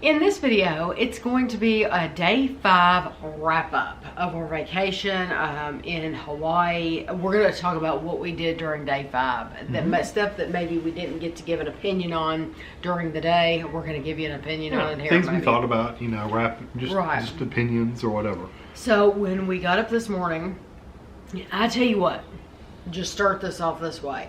In this video, it's going to be a day 5 wrap-up of our vacation in Hawaii. We're going to talk about what we did during day 5. That stuff that maybe we didn't get to give an opinion on during the day, we're going to give you an opinion on it here. Things we thought about, you know, just opinions or whatever. So when we got up this morning, I tell you what, just start this off this way.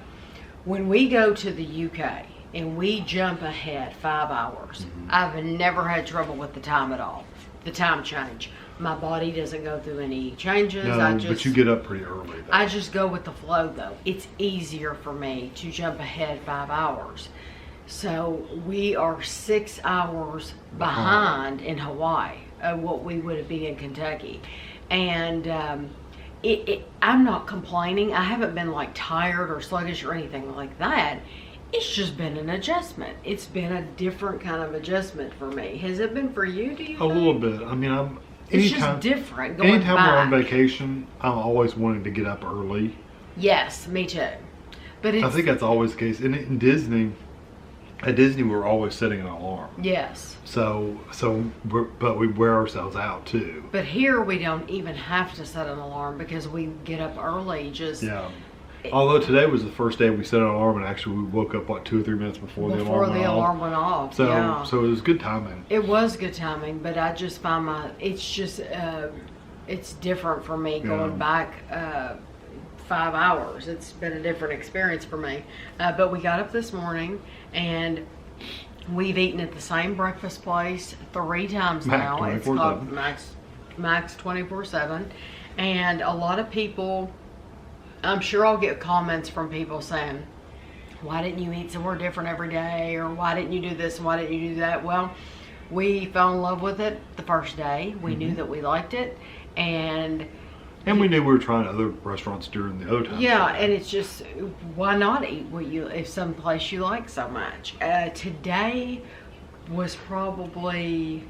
When we go to the UK, and we jump ahead 5 hours. I've never had trouble with the time at all. The time change. My body doesn't go through any changes. No, but you get up pretty early, though. I just go with the flow, though. It's easier for me to jump ahead 5 hours. So we are 6 hours behind in Hawaii of what we would be in Kentucky. And I'm not complaining. I haven't been like tired or sluggish or anything like that. It's just been an adjustment. It's been a different kind of adjustment for me. Has it been for you, do you think? A little bit. I mean, it's just different going anytime back. we're on vacation, I'm always wanting to get up early. Yes, me too. But I think that's always the case. In Disney, at Disney, we're always setting an alarm. Yes. But we wear ourselves out too. But here we don't even have to set an alarm because we get up early. Yeah. Although today was the first day we set an alarm, and actually we woke up like 2 or 3 minutes before the alarm went off. So it was good timing. It was good timing, but I just find it's different for me going back 5 hours. It's been a different experience for me. But we got up this morning and we've eaten at the same breakfast place 3 times now. It's called M.A.C 24/7, and a lot of people. I'm sure I'll get comments from people saying, why didn't you eat somewhere different every day? Or why didn't you do this and why didn't you do that? Well, we fell in love with it the first day. We knew that we liked it. And we knew we were trying other restaurants during the other time. Yeah, and it's just, why not eat if some place you like so much? Today was probably...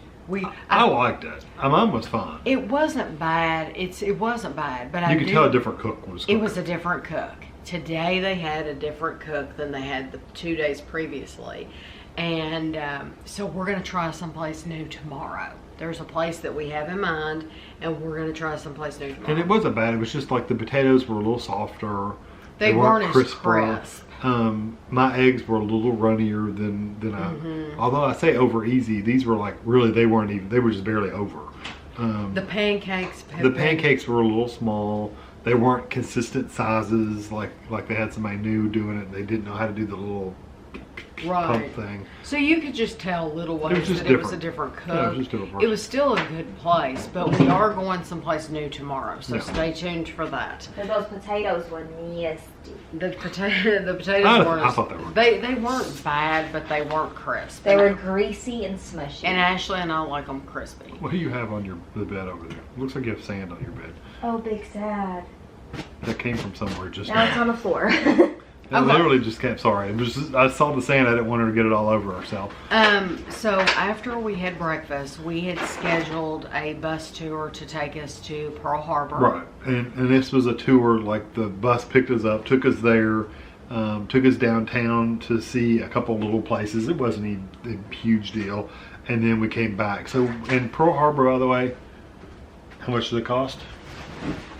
I liked it. Mine was fine. It wasn't bad. It wasn't bad, but you could tell a different cook was cooking. It was a different cook. Today they had a different cook than they had the 2 days previously, and so we're going to try someplace new tomorrow. There's a place that we have in mind, and we're going to try someplace new tomorrow. And it wasn't bad. It was just like the potatoes were a little softer. They weren't as crisp. My eggs were a little runnier than I. Although I say over easy, these were like really they weren't even. They were just barely over. The pancakes. The pancakes were a little small. They weren't consistent sizes. Like they had somebody new doing it. They didn't know how to do the little pump thing. So you could just tell little ways that it was a different cook. Yeah, it was just a different. It was still a good place, but we are going someplace new tomorrow. So stay tuned for that. But those potatoes were nasty. The potatoes weren't. I thought they were. They weren't bad, but they weren't crisp. They were greasy and smushy. And Ashley and I like them crispy. What do you have on the bed over there? Looks like you have sand on your bed. Oh, big sad. That came from somewhere just now. It's on the floor. I literally just kept, sorry. It was just, I saw the sand. I didn't want her to get it all over herself. So after we had breakfast, we had scheduled a bus tour to take us to Pearl Harbor. Right. And this was a tour, like the bus picked us up, took us there, took us downtown to see a couple little places. It wasn't a huge deal. And then we came back. So in Pearl Harbor, by the way, how much does it cost?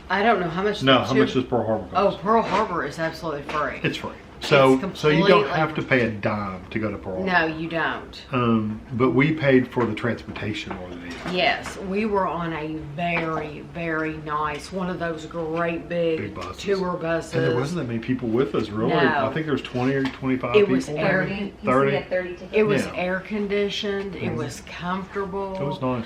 I don't know how much. No, how much does Pearl Harbor cost? Oh, Pearl Harbor is absolutely free. It's free. So you don't have to pay a dime to go to Pearl Harbor. No, you don't. But we paid for the transportation more than anything. Yes, we were on a very, very nice, one of those great big buses. Tour buses. And there wasn't that many people with us, really. No. I think there was 20 or 25 it people. Was 30. 30. It was air conditioned. It was comfortable. It was nice.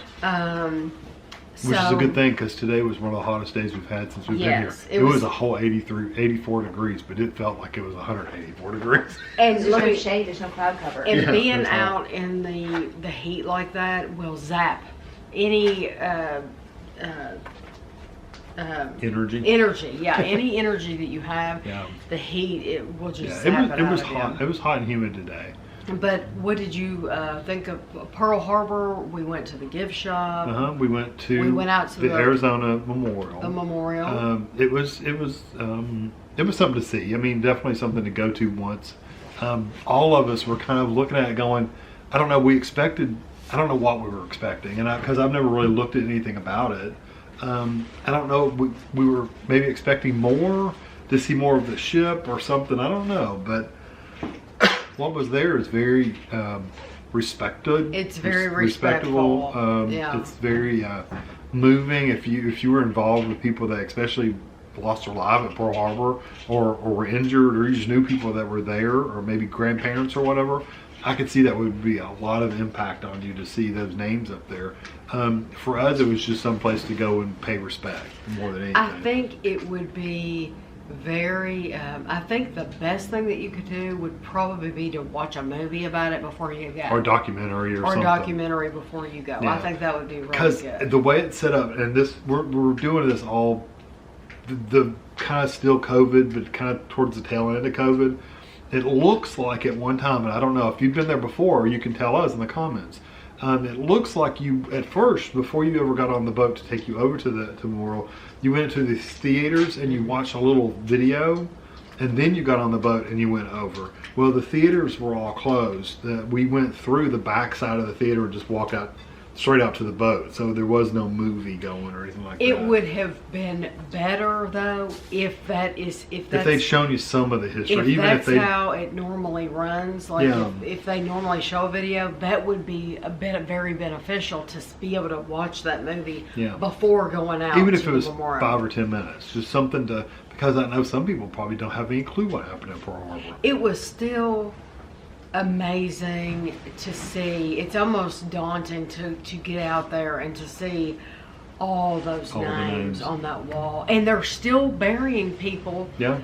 Which is a good thing because today was one of the hottest days we've had since we've been here. It was a whole 84 degrees, but it felt like it was 184 degrees. And there's no shade, there's no cloud cover. And being out in the heat like that will zap any energy. Yeah, any energy that you have. Yeah. The heat, it will just zap it was hot. It was hot and humid today. But what did you think of Pearl Harbor? We went to the gift shop. We went out to the Arizona Memorial. The memorial. It was something to see. I mean, definitely something to go to once. All of us were kind of looking at it, going, I don't know. We expected I don't know what we were expecting, and because I've never really looked at anything about it. I don't know. We were maybe expecting more to see more of the ship or something. I don't know, but what was there is very respected. It's very respectable. respectful. Yeah. It's very moving. If you were involved with people that especially lost their life at Pearl Harbor or were injured, or you just knew people that were there, or maybe grandparents or whatever, I could see that would be a lot of impact on you to see those names up there. For us, it was just some place to go and pay respect more than anything. I think it would be very, I think the best thing that you could do would probably be to watch a movie about it before you go. Or a documentary or something. Documentary before you go. Yeah. I think that would be really Because good. the way it's set up, and this we're doing this all the kind of still COVID, but kind of towards the tail end of COVID. It looks like at one time, and I don't know if you've been there before, you can tell us in the comments. It looks like you, at first, before you ever got on the boat to take you over to the Memorial, you went to these theaters and you watched a little video, and then you got on the boat and you went over. Well, the theaters were all closed. We went through the back side of the theater and just walked out straight out to the boat, so there was no movie going or anything like that. It would have been better though if they'd shown you some of the history, even if that's how it normally runs. Like Yeah. if they normally show a video, that would be very beneficial to be able to watch that movie Yeah. before going out. Even if to it was the Memorial. 5 or 10 minutes, just something to, because I know some people probably don't have any clue what happened at Pearl Harbor. It was still amazing to see. It's almost daunting to get out there and to see all those All the names names. on that wall, and they're still burying people. Yeah.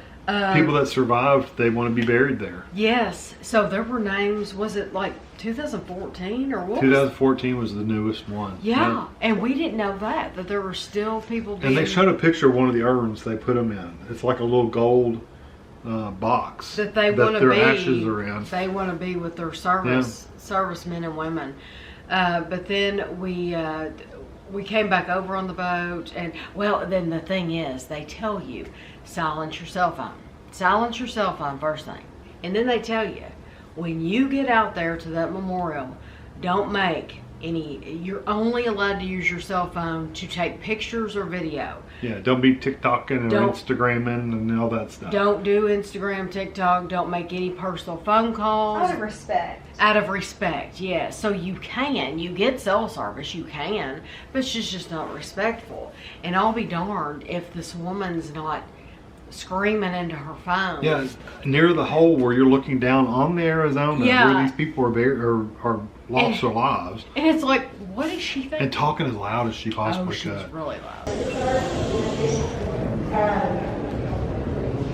People that survived, they want to be buried there. Yes, so there were names. Was it like 2014 or what? 2014 was the newest one. Yeah, and we didn't know that there were still people being... And they showed a picture of one of the urns they put them in. It's like a little gold box that they want to their be. ashes are in. They want to be with their servicemen and women. But then we came back over on the boat, and well, then the thing is, they tell you silence your cell phone. Silence your cell phone first thing, and then they tell you when you get out there to that memorial, don't make any. You're only allowed to use your cell phone to take pictures or video. Yeah, don't be TikToking or Instagramming and all that stuff. Don't do Instagram, TikTok. Don't make any personal phone calls. Out of respect. Out of respect, yes. So you get cell service, you can, but it's just not respectful. And I'll be darned if this woman's not screaming into her phone. Yeah, near the hole where you're looking down on the Arizona, where these people are buried or lost their lives. And it's like, what is she thinking? And talking as loud as she possibly she's could. really loud.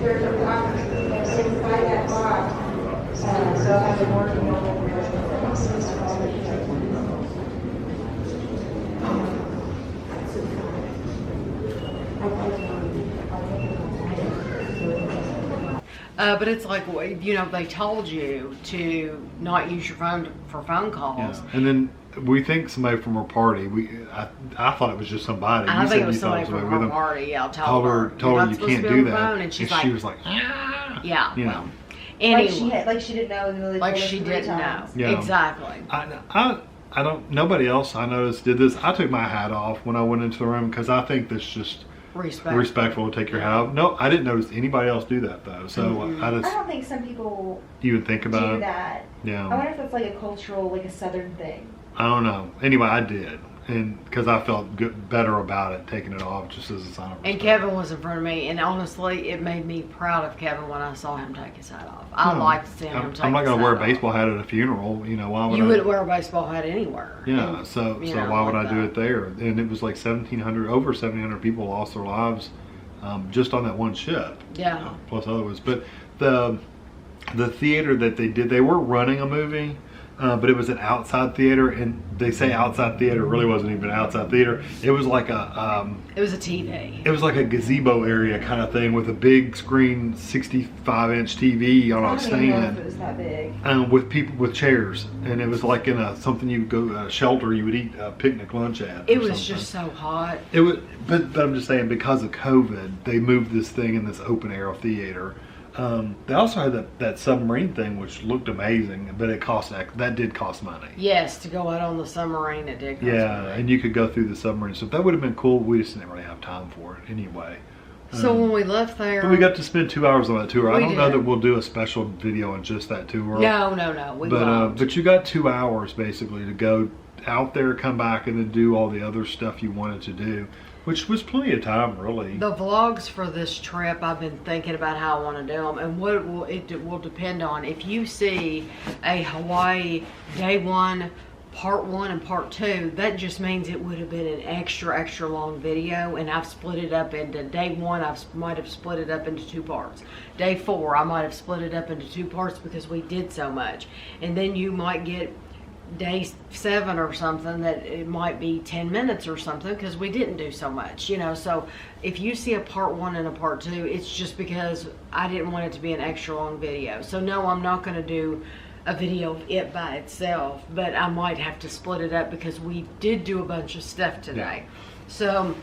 There's a box inside that box. So I've been working on it. But it's like, they told you to not use your phone for phone calls. Yeah. And then we think somebody from her party. I thought it was just somebody. I You think said it was you thought somebody from with her them. party. Yeah, Told her you can't do that. And she's she was like, ah. yeah, You well, know. anyway, Like she didn't know. like she didn't know. Yeah. Exactly. I don't. Nobody else I noticed did this. I took my hat off when I went into the room because I think that's just respectful to take your hat off. No, I didn't notice anybody else do that though. So I I just don't think some people even think about do it. that. Yeah. I wonder if that's like a cultural, like a Southern thing. I don't know. Anyway, I did, and because I felt better about it, taking it off just as a sign of respect. And Kevin was in front of me, and honestly, it made me proud of Kevin when I saw him take his hat off. I liked seeing him take his hat off. I'm not going to wear a baseball hat at a funeral. You know, why would You I? wouldn't wear a baseball hat anywhere. Yeah, And, so know, why would like I do that. it there? And it was like over 1,700 people lost their lives just on that one ship. Yeah. Plus other ones. But the theater that they did, they were running a movie, but it was an outside theater, and they say outside theater, it really wasn't even an outside theater. It was like it was a TV. it was like a gazebo area kind of thing with a big screen 65-inch TV on I a don't even know if stand. it was that big. With people with chairs, and it was like in something you would go shelter you would eat a picnic lunch at. It or was something. just so hot. It was, but I'm just saying because of COVID, they moved this thing in this open air theater. They also had that submarine thing, which looked amazing, but that did cost money. Yes, to go out on the submarine, it did cost Yeah, money. and you could go through the submarine. So that would have been cool. We just didn't really have time for it anyway. So when we left there, But we got to spend 2 hours on that tour. I We don't know did. that we'll do a special video on just that tour. no, we won't. But you got 2 hours basically to go out there, come back, and then do all the other stuff you wanted to do, which was plenty of time, really. The vlogs for this trip, I've been thinking about how I want to do them, and what it will depend on. If you see a Hawaii day 1, part 1 and part 2, that just means it would have been an extra long video, and I've split it up into day 1. I might have split it up into 2 parts. Day 4, I might have split it up into 2 parts because we did so much, and then you might get day 7 or something that it might be 10 minutes or something because we didn't do so much, you know. So if you see a part 1 and a part 2, it's just because I didn't want it to be an extra long video. So no, I'm not going to do a video of it by itself, but I might have to split it up because we did do a bunch of stuff today. So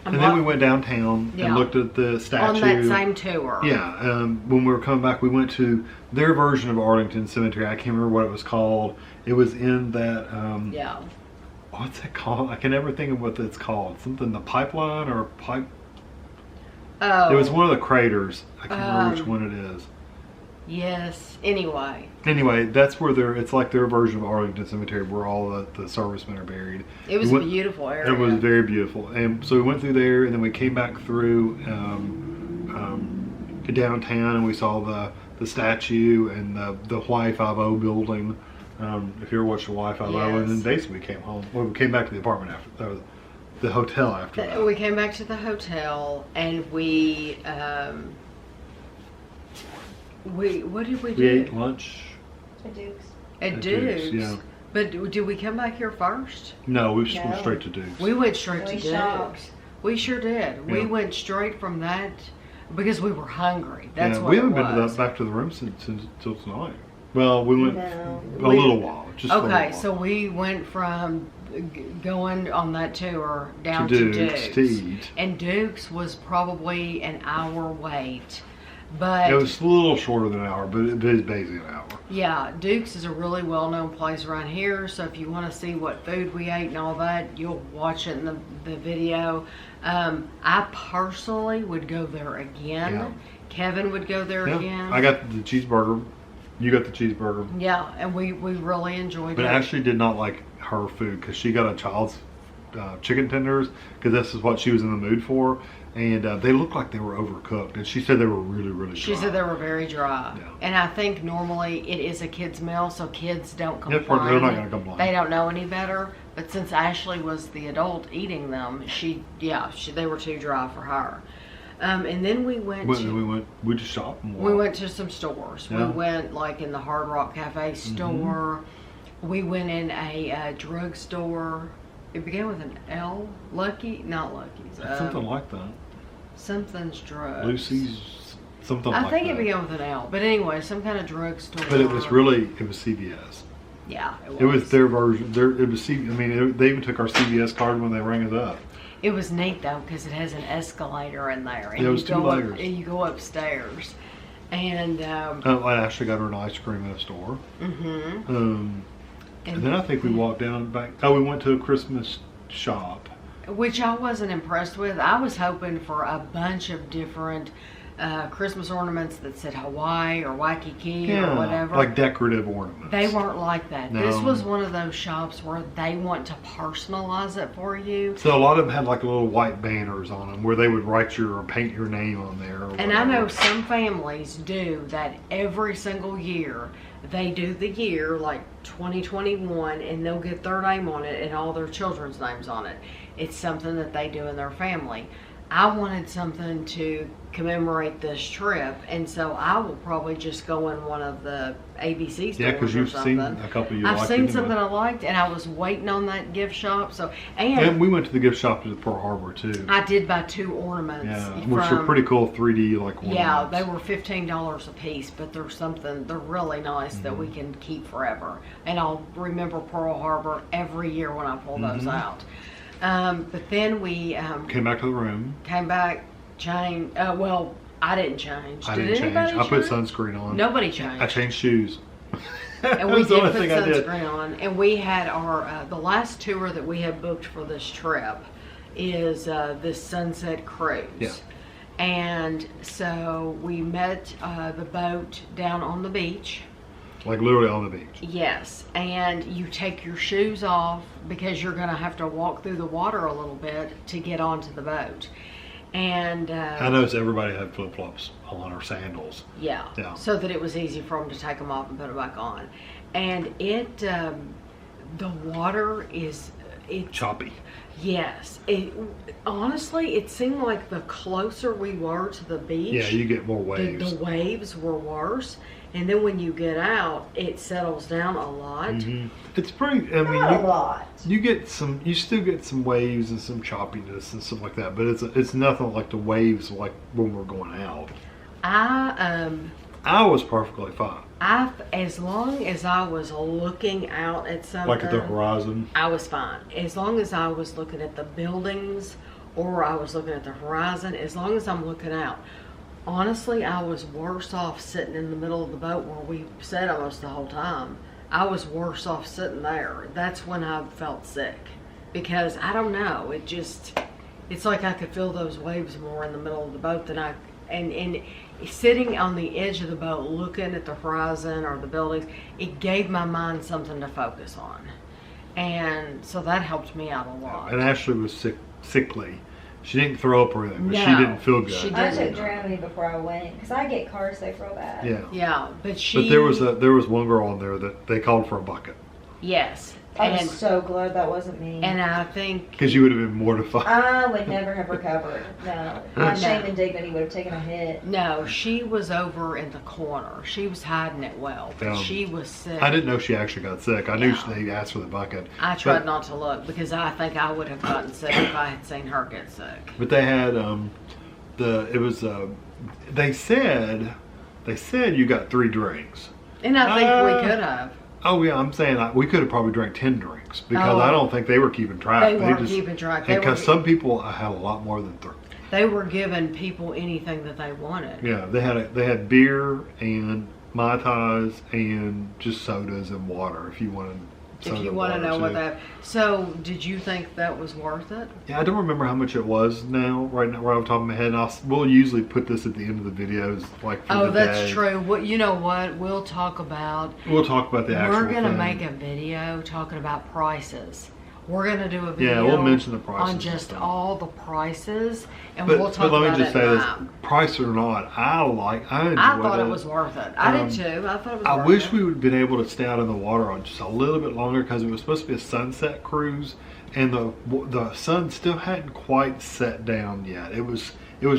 and then we went downtown Yeah. and looked at the statue. on that same tour. Yeah, when we were coming back, we went to their version of Arlington Cemetery. I can't remember what it was called. It was in that, Yeah. what's that called? I can never think of what it's called. Something, the pipeline or pipe. Oh. It was one of the craters. I can't remember which one it is. Yes. Anyway. Anyway, that's where it's like their version of Arlington Cemetery where all the servicemen are buried. It was We a went- beautiful area. It was very beautiful. And so we went through there, and then we came back through downtown, and we saw the statue and the Hawaii 5-0 building. If you ever watched the Hawaii 5-0, and then Yes. basically we came home. Well, we came back to the apartment after that was the hotel after that. We came back to the hotel and we what did we do? We ate lunch. The Dukes. At at Duke's. Duke's, yeah. But did we come back here first? No, we just went No. straight to Duke's. We went straight to We Duke's. shopped. We sure did. We Yeah. went straight from that because we were hungry. That's Yeah, what we haven't it been was. back to the room since till tonight. Well, we went No. a little while. Just a little Okay, while. so we went from going on that tour down To to Duke's Duke's. to eat. And Duke's was probably an hour wait. But It was a little shorter than an hour, but it is basically an hour. yeah, Duke's is a really well-known place around here, so if you want to see what food we ate and all that, you'll watch it in the video. I personally would go there again. Yeah. Kevin would go there Yeah, again. I got the cheeseburger. You got the cheeseburger. Yeah, and we really enjoyed But it. Ashley did not like her food because she got a child's chicken tenders because this is what she was in the mood for. And they looked like they were overcooked. And she said they were really, really dry. She said they were very dry. Yeah. And I think normally it is a kid's meal, so kids don't Yeah, complain. they're not gonna complain. They don't know any better. But since Ashley was the adult eating them, they were too dry for her. And then we went We just shopped more. we went to some stores. Yeah. We went like in the Hard Rock Cafe store. We went in a drugstore. It began with an L. Not Lucky's. Something like that. Something's drugs. Lucy's, something I like think that. it began with an L. But anyway, some kind of drugstore. But it was CVS. Yeah, It was their version. They even took our CVS card when they rang us up. It was neat though because it has an escalator in there, and Yeah, it was you 2 go layers. and you go upstairs, and I actually got her an ice cream in a store. And then I think we walked down back. Oh, we went to a Christmas shop. which I wasn't impressed with. I was hoping for a bunch of different Christmas ornaments that said Hawaii or Waikiki or whatever. like decorative ornaments. They weren't like that. No. This was one of those shops where they want to personalize it for you. So a lot of them had like little white banners on them where they would write or paint your name on there. Or And I know whatever. some families do that every single year. They do the year like 2021 and they'll get their name on it and all their children's names on it. It's something that they do in their family. I wanted something to commemorate this trip, and so I will probably just go in one of the ABC stores Yeah, because or you've something. seen a couple you I've liked. seen anyway. something I liked, and I was waiting on that gift shop. So, And and we went to the gift shop at Pearl Harbor too. I did buy 2 ornaments. Yeah, which are pretty cool 3D like ornaments. Yeah, they were $15 a piece, but they're really nice that we can keep forever. And I'll remember Pearl Harbor every year when I pull those out. But then we Came back to the room. came back, I didn't change. I Did didn't change. anybody I put change? sunscreen on. Nobody changed. I changed shoes. And That we was the did only put thing I did. sunscreen on. And we had our, the last tour that we had booked for this trip is this sunset cruise. Yeah. And so we met the boat down on the beach. Like literally on the beach. Yes, and you take your shoes off because you're going to have to walk through the water a little bit to get onto the boat. And I noticed everybody had flip flops on or sandals. yeah, Yeah. so that it was easy for them to take them off and put them back on. And it, the water is Choppy. Yes, honestly, it seemed like the closer we were to the beach, Yeah, you get more waves. the waves were worse. And then when you get out, it settles down a lot. It's pretty. I mean, Not a lot. you get some. You still get some waves and some choppiness and stuff like that. But it's nothing like the waves like when we're going out. I was perfectly fine. As long as I was looking out at something, Like at the horizon. I was fine. As long as I was looking at the buildings or I was looking at the horizon, as long as I'm looking out. Honestly, I was worse off sitting in the middle of the boat where we sat almost the whole time. I was worse off sitting there. That's when I felt sick. Because, I don't know, it's like I could feel those waves more in the middle of the boat than and sitting on the edge of the boat looking at the horizon or the buildings, it gave my mind something to focus on. And so that helped me out a lot. And Ashley was sickly. She didn't throw up or anything, but she No, didn't feel good. she I didn't. took Dramamine before I went because I get car sick real bad. Yeah. Yeah, but But there was one girl on there that they called for a bucket yes. I was so glad that wasn't me. And I think because you would have been mortified. I would never have recovered. No. My shame and dignity would have taken a hit. no, she was over in the corner. She was hiding it well, but she was sick. I didn't know she actually got sick. I knew Yeah. they asked for the bucket. I tried But- not to look because I think I would have gotten sick if I had seen her get sick. But they had they said you got 3 drinks. And I think we could have. Oh yeah, I'm saying we could have probably drank 10 drinks because Oh. I don't think they were keeping track. They weren't keeping track. They Because were- some people had a lot more than 3. They were giving people anything that they wanted. Yeah, they had beer and Mai Tais and just sodas and water if you wanted. If you want to know what that. So, did you think that was worth it? Yeah, I don't remember how much it was right off the top of my head. And we'll usually put this at the end of the videos, like for Oh, the that's day. true. Well, you know what? We'll talk about. We'll talk about the actual We're gonna thing. make a video talking about prices. We're gonna do a video. Yeah, we'll mention the prices on and just stuff. all the prices, and But, we'll talk but let about me just it say this: live. price or not, I enjoyed I thought it. it was worth it. I did too. I thought it was. I worth wish it. we would have been able to stay out in the water on just a little bit longer because it was supposed to be a sunset cruise, and the sun still hadn't quite set down yet. It was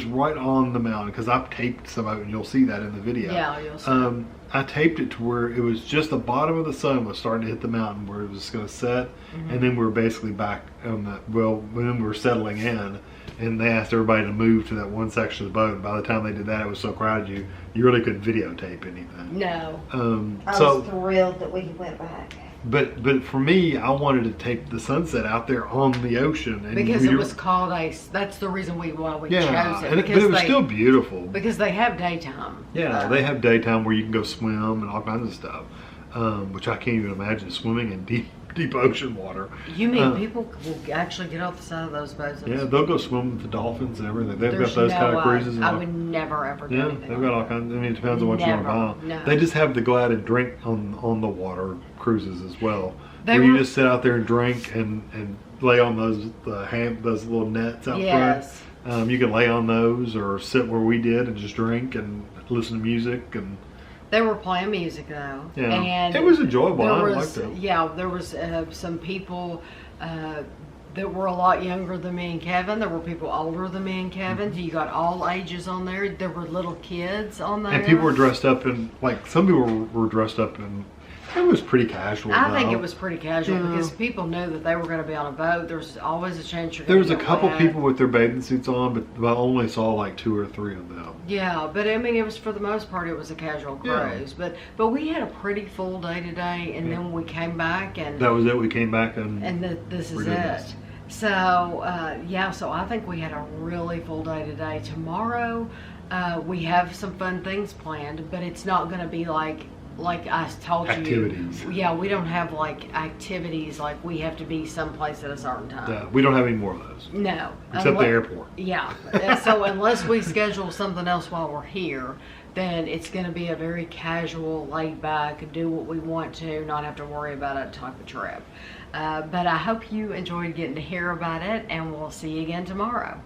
right on the mountain because I've taped some of it, and you'll see that in the video. Yeah, you'll see. I taped it to where it was just the bottom of the sun was starting to hit the mountain where it was going to set, and then we were basically back on when we were settling in, and they asked everybody to move to that one section of the boat. And by the time they did that, it was so crowded you really couldn't videotape anything. No. I was thrilled that we went back. But for me, I wanted to take the sunset out there on the ocean, and Because it was called that's the reason why we chose it. but it was still beautiful. Because they have daytime. Yeah, they have daytime where you can go swim and all kinds of stuff, which I can't even imagine swimming in deep ocean water. You mean people will actually get off the side of those boats? Yeah, they'll go swim with the dolphins and everything. They've There's got those no kind of way. cruises. And I would never ever do anything. they've got all kinds. I mean, it depends on what you want to buy. No. They just have the go out and drink on the water cruises as well. They where you were- just sit out there and drink and lay on those little nets out Yes. front. You can lay on those or sit where we did and just drink and listen to music and. They were playing music though. Yeah, And it was enjoyable. there I was, liked it. Yeah, there was some people that were a lot younger than me and Kevin. There were people older than me and Kevin. You got all ages on there. There were little kids on there. And people were dressed up in some people were dressed up in. It was pretty casual. I think though. it was pretty casual Yeah. because people knew that they were going to be on a boat. There's always a chance you're There going was to a get couple wet. people with their bathing suits on, but I only saw like 2 or 3 of them. Yeah, but I mean, it was for the most part, it was a casual Yeah. cruise. But we had a pretty full day today, and then we came back and That was it. We came back and this is we're doing this. it. So yeah, so I think we had a really full day today. Tomorrow, We have some fun things planned, but it's not going to be like I told you. Activities. Yeah, we don't have like activities like we have to be someplace at a certain time. We don't have any more of those. No. Except the airport. Yeah. So unless we schedule something else while we're here, then it's going to be a very casual, laid back, do what we want to, not have to worry about it type of trip. But I hope you enjoyed getting to hear about it, and we'll see you again tomorrow.